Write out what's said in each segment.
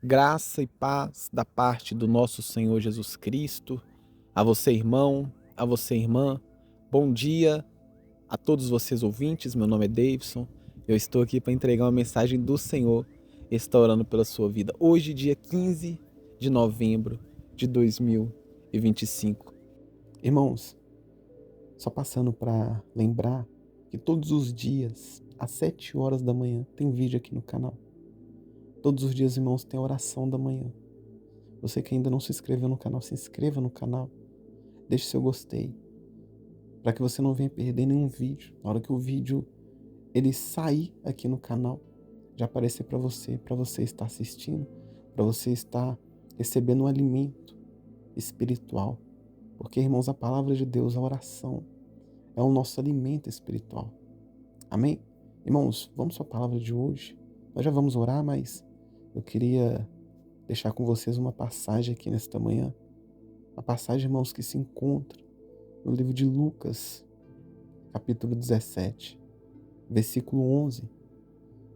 Graça e paz da parte do nosso Senhor Jesus Cristo. A você, irmão, a você, irmã. Bom dia a todos vocês ouvintes. Meu nome é Davidson. Eu estou aqui para entregar uma mensagem do Senhor. Estou orando pela sua vida. Hoje, dia 15 de novembro de 2025. Irmãos, só passando para lembrar que todos os dias, às 7 horas da manhã, tem vídeo aqui no canal. Todos os dias, irmãos, tem oração da manhã. Você que ainda não se inscreveu no canal, se inscreva no canal. Deixe seu gostei. Para que você não venha perder nenhum vídeo. Na hora que o vídeo ele sair aqui no canal, já aparecer para você estar assistindo, para você estar recebendo um alimento espiritual. Porque, irmãos, a palavra de Deus, a oração, é o nosso alimento espiritual. Amém? Irmãos, vamos para a palavra de hoje. Nós já vamos orar, mas eu queria deixar com vocês uma passagem aqui nesta manhã. Uma passagem, irmãos, que se encontra no livro de Lucas, capítulo 17, versículo 11.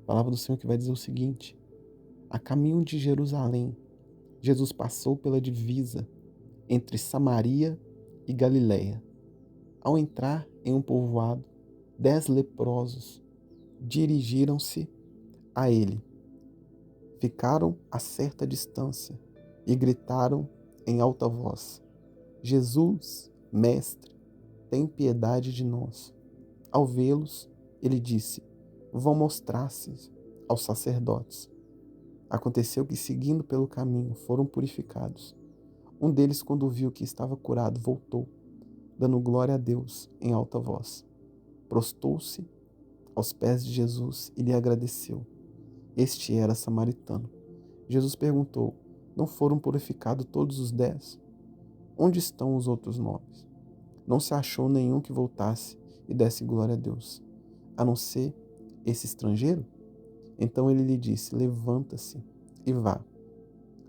A palavra do Senhor que vai dizer o seguinte: a caminho de Jerusalém, Jesus passou pela divisa entre Samaria e Galiléia. Ao entrar em um povoado, 10 leprosos dirigiram-se a ele. Ficaram a certa distância e gritaram em alta voz: Jesus, mestre, tem piedade de nós. Ao vê-los, ele disse: vão mostrar-se aos sacerdotes. Aconteceu que, seguindo pelo caminho, foram purificados. Um deles, quando viu que estava curado, voltou, dando glória a Deus em alta voz. Prostou-se aos pés de Jesus e lhe agradeceu. Este era samaritano. Jesus perguntou: não foram purificados todos os 10? Onde estão os outros 9? Não se achou nenhum que voltasse e desse glória a Deus, a não ser esse estrangeiro? Então ele lhe disse: levanta-se e vá.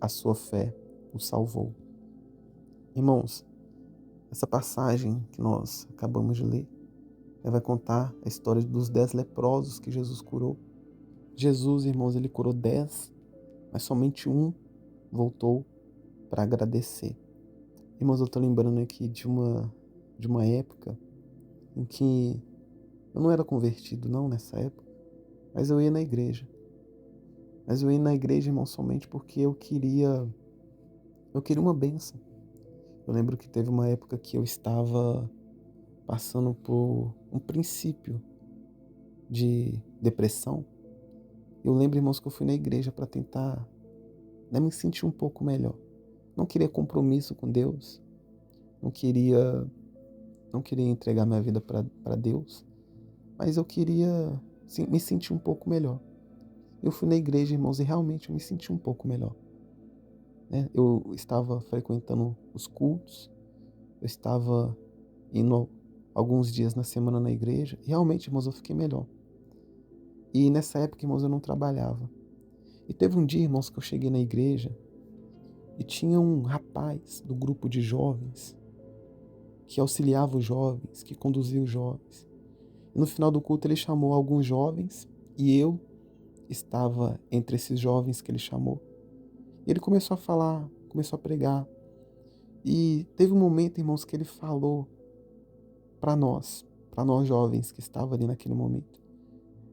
A sua fé o salvou. Irmãos, essa passagem que nós acabamos de ler, vai contar a história dos 10 leprosos que Jesus curou. Jesus, irmãos, ele curou 10, mas somente um voltou para agradecer. Irmãos, eu estou lembrando aqui de uma época em que eu não era convertido, não, nessa época, mas eu ia na igreja. Mas eu ia na igreja, irmão, somente porque eu queria uma bênção. Eu lembro que teve uma época que eu estava passando por um princípio de depressão. Eu lembro, irmãos, que eu fui na igreja para tentar, me sentir um pouco melhor. Não queria compromisso com Deus, não queria entregar minha vida para Deus, mas eu queria me sentir um pouco melhor. Eu fui na igreja, irmãos, e realmente eu me senti um pouco melhor. Eu estava frequentando os cultos, eu estava indo alguns dias na semana na igreja, e realmente, irmãos, eu fiquei melhor. E nessa época, irmãos, eu não trabalhava. E teve um dia, irmãos, que eu cheguei na igreja e tinha um rapaz do grupo de jovens que auxiliava os jovens, que conduzia os jovens. E no final do culto ele chamou alguns jovens e eu estava entre esses jovens que ele chamou. E ele começou a falar, começou a pregar. E teve um momento, irmãos, que ele falou para nós jovens que estavam ali naquele momento.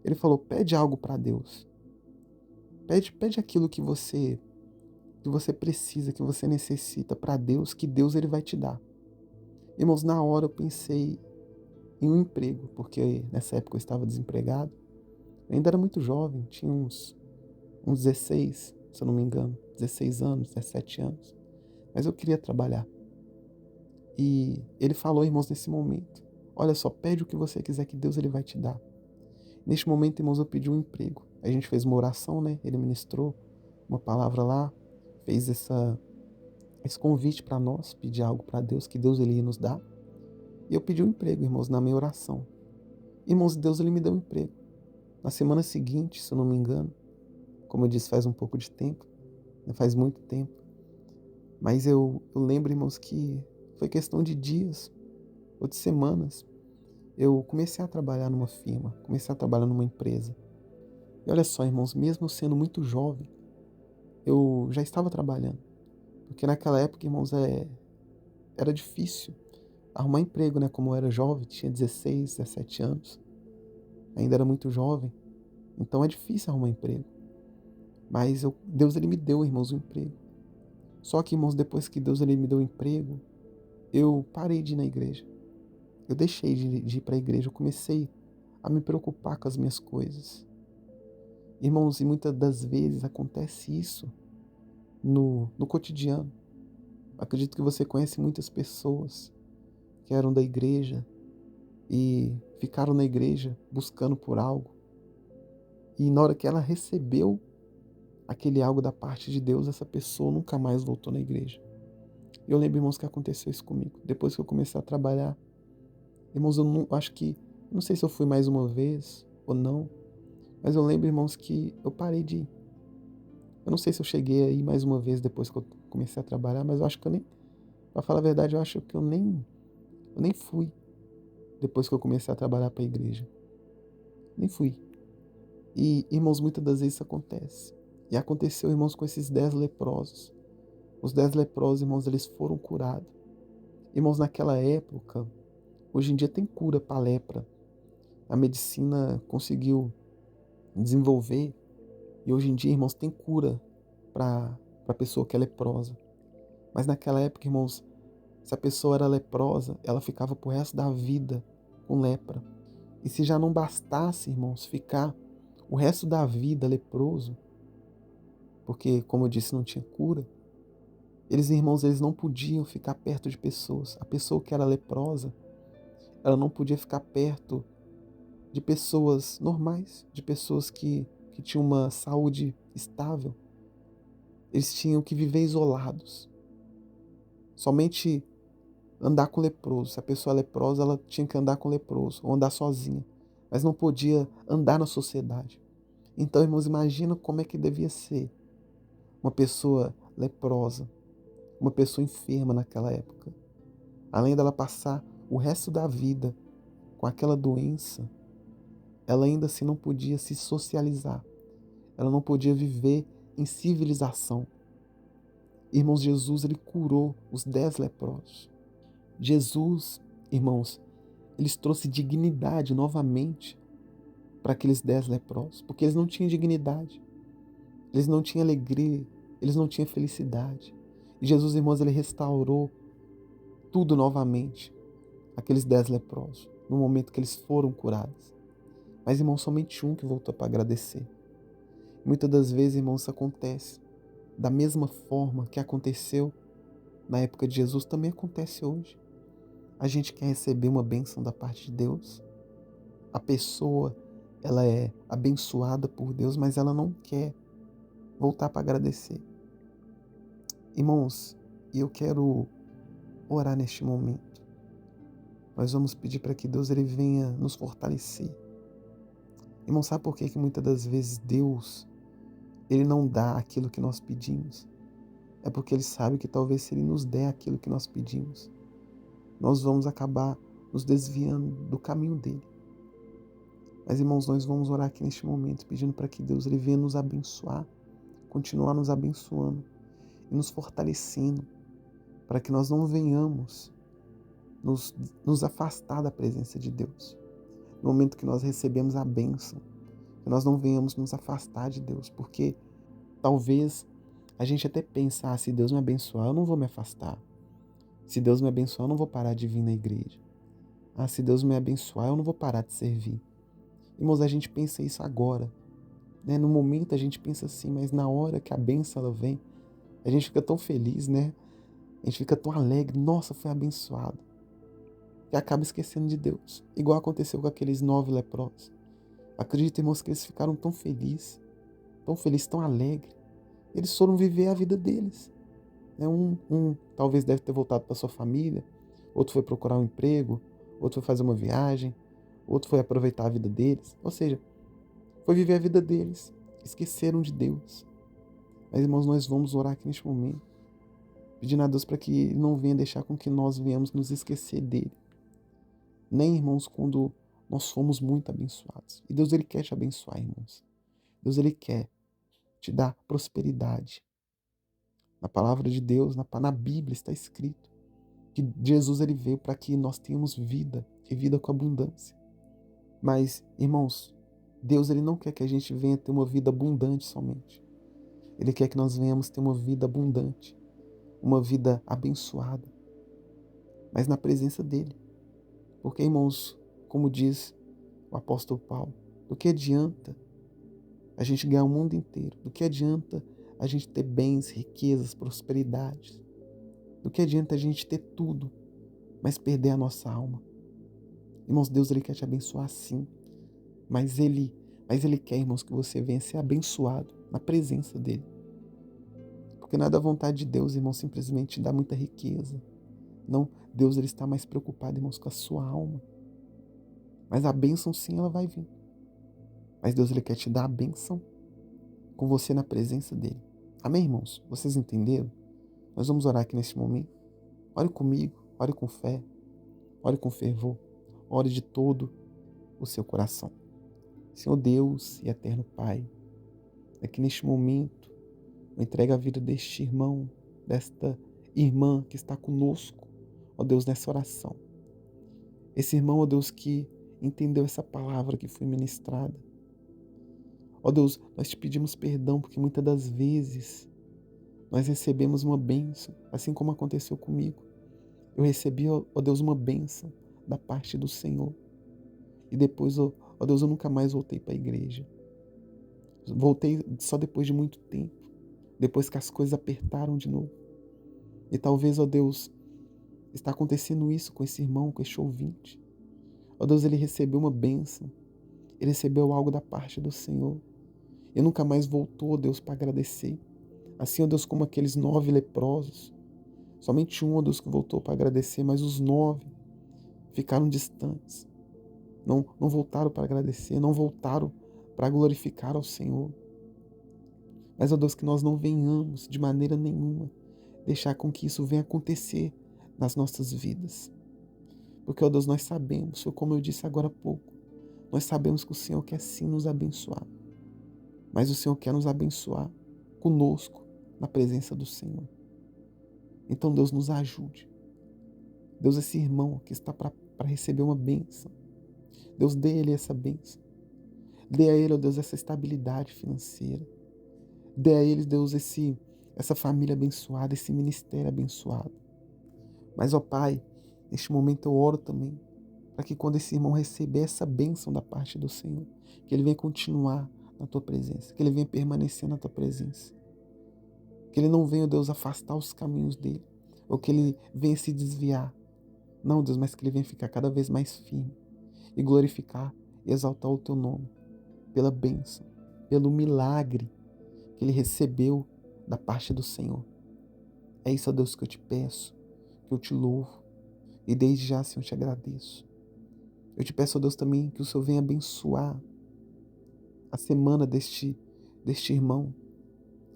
Ele falou: pede algo para Deus. Pede aquilo que você precisa, que você necessita para Deus, que Deus ele vai te dar. Irmãos, na hora eu pensei em um emprego, porque nessa época eu estava desempregado. Eu ainda era muito jovem, tinha uns 16, se eu não me engano, 16 anos, 17 anos. Mas eu queria trabalhar. E ele falou, irmãos, nesse momento: olha só, pede o que você quiser que Deus ele vai te dar. Neste momento, irmãos, eu pedi um emprego. A gente fez uma oração, Ele ministrou uma palavra lá, fez esse convite para nós, pedir algo para Deus, que Deus ele ia nos dar. E eu pedi um emprego, irmãos, na minha oração. Irmãos, Deus ele me deu um emprego. Na semana seguinte, se eu não me engano, como eu disse, faz um pouco de tempo, faz muito tempo. Mas eu lembro, irmãos, que foi questão de dias ou de semanas. Eu comecei a trabalhar numa firma, comecei a trabalhar numa empresa. E olha só, irmãos, mesmo sendo muito jovem, eu eu já estava trabalhando. Porque naquela época, irmãos, era difícil arrumar emprego, né? Como eu era jovem, tinha 16, 17 anos, ainda era muito jovem. Então é difícil arrumar emprego. Mas Deus, ele me deu, irmãos, um emprego. Só que, irmãos, depois que Deus, ele me deu um emprego, eu parei de ir na igreja. Eu deixei de ir para a igreja. Eu comecei a me preocupar com as minhas coisas. Irmãos, e muitas das vezes acontece isso no cotidiano. Acredito que você conhece muitas pessoas que eram da igreja e ficaram na igreja buscando por algo. E na hora que ela recebeu aquele algo da parte de Deus, essa pessoa nunca mais voltou na igreja. Eu lembro, irmãos, que aconteceu isso comigo. Depois que eu comecei a trabalhar, irmãos, eu não, acho que, não sei se eu fui mais uma vez ou não, mas eu lembro, irmãos, que eu parei de ir. Eu não sei se eu cheguei aí mais uma vez depois que eu comecei a trabalhar, mas eu acho que eu nem, pra falar a verdade, eu acho que eu nem fui depois que eu comecei a trabalhar para a igreja. Nem fui. E, irmãos, muitas das vezes isso acontece. E aconteceu, irmãos, com esses 10 leprosos. Os 10 leprosos, irmãos, eles foram curados. Irmãos, naquela época, hoje em dia tem cura para lepra. A medicina conseguiu desenvolver e hoje em dia, irmãos, tem cura para a pessoa que é leprosa. Mas naquela época, irmãos, se a pessoa era leprosa, ela ficava pro resto da vida com lepra. E se já não bastasse, irmãos, ficar o resto da vida leproso, porque, como eu disse, não tinha cura, eles, irmãos, eles não podiam ficar perto de pessoas. A pessoa que era leprosa, ela não podia ficar perto de pessoas normais, de pessoas que tinham uma saúde estável. Eles tinham que viver isolados. Somente andar com leproso. Se a pessoa é leprosa, ela tinha que andar com leproso, ou andar sozinha. Mas não podia andar na sociedade. Então, irmãos, imagina como é que devia ser uma pessoa leprosa, uma pessoa enferma naquela época. Além dela passar o resto da vida com aquela doença, ela ainda assim não podia se socializar. Ela não podia viver em civilização. Irmãos, Jesus, ele curou os 10 leprosos. Jesus, irmãos, ele trouxe dignidade novamente para aqueles 10 leprosos, porque eles não tinham dignidade, eles não tinham alegria, eles não tinham felicidade. E Jesus, irmãos, ele restaurou tudo novamente, aqueles 10 leprosos, no momento que eles foram curados. Mas, irmãos, somente um que voltou para agradecer. Muitas das vezes, irmãos, isso acontece da mesma forma que aconteceu na época de Jesus, também acontece hoje. A gente quer receber uma bênção da parte de Deus. A pessoa, ela é abençoada por Deus, mas ela não quer voltar para agradecer. Irmãos, eu quero orar neste momento. Nós vamos pedir para que Deus, ele venha nos fortalecer. Irmão, sabe por que muitas das vezes Deus, ele não dá aquilo que nós pedimos? É porque ele sabe que talvez se ele nos der aquilo que nós pedimos, nós vamos acabar nos desviando do caminho dele. Mas, irmãos, nós vamos orar aqui neste momento, pedindo para que Deus, ele venha nos abençoar, continuar nos abençoando e nos fortalecendo, para que nós não venhamos nos afastar da presença de Deus. No momento que nós recebemos a bênção, que nós não venhamos nos afastar de Deus, porque talvez a gente até pense, se Deus me abençoar, eu não vou me afastar. Se Deus me abençoar, eu não vou parar de vir na igreja. Se Deus me abençoar, eu não vou parar de servir. Irmãos, a gente pensa isso agora, né? No momento a gente pensa assim, mas na hora que a bênção ela vem, a gente fica tão feliz, né? A gente fica tão alegre, nossa, foi abençoado. E acaba esquecendo de Deus, igual aconteceu com aqueles 9 leprosos. Acredito, irmãos, que eles ficaram tão felizes, tão alegres. Eles foram viver a vida deles. Um talvez deve ter voltado para sua família, outro foi procurar um emprego, outro foi fazer uma viagem, outro foi aproveitar a vida deles. Ou seja, foi viver a vida deles. Esqueceram de Deus. Mas, irmãos, nós vamos orar aqui neste momento, pedindo a Deus para que Ele não venha deixar com que nós venhamos nos esquecer dele. Nem, irmãos, quando nós fomos muito abençoados. E Deus, ele quer te abençoar, irmãos. Deus, ele quer te dar prosperidade. Na palavra de Deus, na Bíblia está escrito que Jesus ele veio para que nós tenhamos vida e vida com abundância. Mas, irmãos, Deus ele não quer que a gente venha ter uma vida abundante somente. Ele quer que nós venhamos ter uma vida abundante, uma vida abençoada, mas na presença dele. Porque, irmãos, como diz o apóstolo Paulo, do que adianta a gente ganhar o mundo inteiro? Do que adianta a gente ter bens, riquezas, prosperidades? Do que adianta a gente ter tudo, mas perder a nossa alma? Irmãos, Deus ele quer te abençoar sim, mas ele quer, irmãos, que você venha ser abençoado na presença dele. Porque não é da vontade de Deus, irmãos, simplesmente dar muita riqueza. Não, Deus ele está mais preocupado, irmãos, com a sua alma. Mas a bênção sim, ela vai vir. Mas Deus ele quer te dar a bênção com você na presença dele. Amém, irmãos? Vocês entenderam? Nós vamos orar aqui neste momento. Ore comigo, ore com fé, ore com fervor, ore de todo o seu coração. Senhor Deus e eterno Pai, aqui neste momento, eu entrego a vida deste irmão, desta irmã que está conosco, ó Deus, nessa oração. Esse irmão, ó Deus, que entendeu essa palavra que foi ministrada. Ó Deus, nós te pedimos perdão porque muitas das vezes nós recebemos uma bênção, assim como aconteceu comigo. Eu recebi, ó Deus, uma bênção da parte do Senhor. E depois, ó Deus, eu nunca mais voltei para a igreja. Voltei só depois de muito tempo, depois que as coisas apertaram de novo. E talvez, ó Deus, está acontecendo isso com esse irmão, com este ouvinte. Ó Deus, ele recebeu uma bênção, ele recebeu algo da parte do Senhor. E nunca mais voltou, ó Deus, para agradecer. Assim, ó Deus, como aqueles 9 leprosos. Somente um, ó Deus, que voltou para agradecer, mas os 9 ficaram distantes. Não voltaram para agradecer, não voltaram para glorificar ao Senhor. Mas, ó Deus, que nós não venhamos de maneira nenhuma deixar com que isso venha acontecer nas nossas vidas. Porque, ó Deus, nós sabemos, foi como eu disse agora há pouco, nós sabemos que o Senhor quer sim nos abençoar. Mas o Senhor quer nos abençoar conosco, na presença do Senhor. Então, Deus, nos ajude. Deus, esse irmão que está para receber uma bênção, Deus, dê a ele essa bênção. Dê a ele, ó Deus, essa estabilidade financeira. Dê a ele, Deus, essa família abençoada, esse ministério abençoado. Mas, ó Pai, neste momento eu oro também para que quando esse irmão receber essa bênção da parte do Senhor, que ele venha continuar na Tua presença, que ele venha permanecer na Tua presença. Que ele não venha, ó Deus, afastar os caminhos dele, ou que ele venha se desviar. Não, Deus, mas que ele venha ficar cada vez mais firme e glorificar e exaltar o Teu nome pela bênção, pelo milagre que ele recebeu da parte do Senhor. É isso, ó Deus, que eu te peço, que eu te louvo e desde já, Senhor, eu te agradeço. Eu te peço, ó Deus, também que o Senhor venha abençoar a semana deste irmão,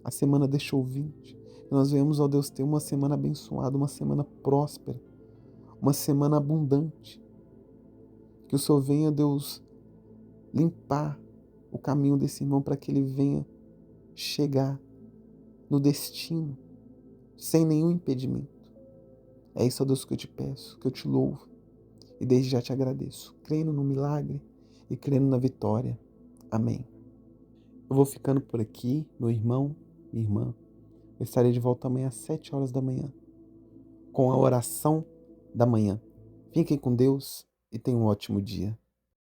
a semana deste ouvinte. Que nós venhamos, ó Deus, ter uma semana abençoada, uma semana próspera, uma semana abundante. Que o Senhor venha, Deus, limpar o caminho desse irmão para que ele venha chegar no destino sem nenhum impedimento. É isso, ó Deus, que eu te peço, que eu te louvo e desde já te agradeço, crendo no milagre e crendo na vitória. Amém. Eu vou ficando por aqui, meu irmão, minha irmã. Eu estarei de volta amanhã às 7 horas da manhã, com a oração da manhã. Fiquem com Deus e tenham um ótimo dia.